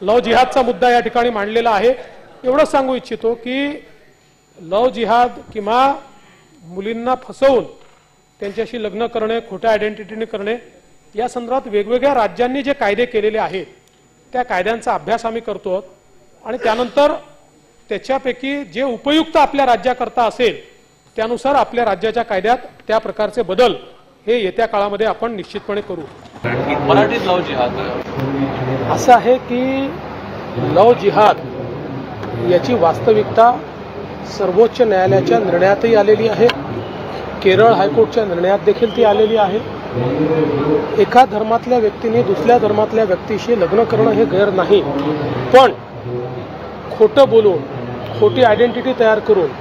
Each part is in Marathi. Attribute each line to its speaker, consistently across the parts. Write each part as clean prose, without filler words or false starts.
Speaker 1: लव जिहादचा मुद्दा या ठिकाणी मांडलेला आहे। एवढं सांगू इच्छितो की लव जिहाद किंवा मुलींना फसवून त्यांच्याशी लग्न करणे, खोट्या आयडेंटिटीने करणे, या संदर्भात वेगवेगळ्या राज्यांनी जे कायदे केलेले आहेत त्या कायद्यांचा अभ्यास आम्ही करतो आणि त्यानंतर त्याच्यापैकी जे उपयुक्त आपल्या राज्याकरता असेल त्यानुसार आपल्या राज्याच्या कायद्यात त्या प्रकारचे बदल हे येत्या काळामध्ये आपण निश्चितपणे करू।
Speaker 2: मराठीत लव जिहाद
Speaker 1: असं आहे की लव जिहाद याची वास्तविकता सर्वोच्च न्यायालयाच्या निर्णयातही आलेली आहे, केरळ हायकोर्टच्या निर्णयात देखील ती आलेली आहे। एका धर्मातल्या व्यक्तीने दुसऱ्या धर्मातल्या व्यक्तीशी लग्न करणं हे गैर नाही, पण खोटं बोलून, खोटी आयडेंटिटी तयार करून,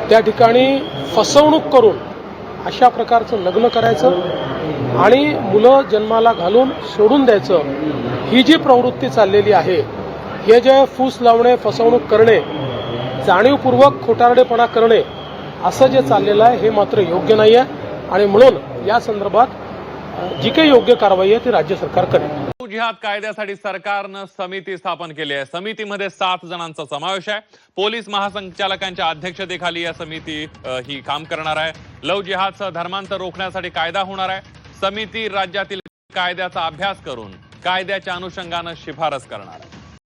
Speaker 1: त्या ठिकाणी फसवणूक करून अशा प्रकारचं लग्न करायचं आणि मुलं जन्माला घालून सोडून द्यायचं, ही जी प्रवृत्ती चाललेली आहे, हे जे फूस लावणे, फसवणूक करणे, जाणीवपूर्वक खोटारडेपणा करणे, असं जे चाललेलं आहे हे मात्र योग्य नाही आहे आणि म्हणून या संदर्भात जी काही योग्य कारवाई आहे ती राज्य सरकार करेल।
Speaker 2: लव जिहाद कायद्यासाठी सरकारनं समिती स्थापन केली आहे। समितीमध्ये 7 जणांचा समावेश आहे। पोलीस महासंचालकांच्या अध्यक्षतेखाली या समिती ही काम करणार आहे। लव जिहादचं धर्मांतर रोखण्यासाठी कायदा होणार आहे। समिती राज्यातील कायद्याचा अभ्यास करून कायद्याच्या अनुषंगानं शिफारस करणार आहे।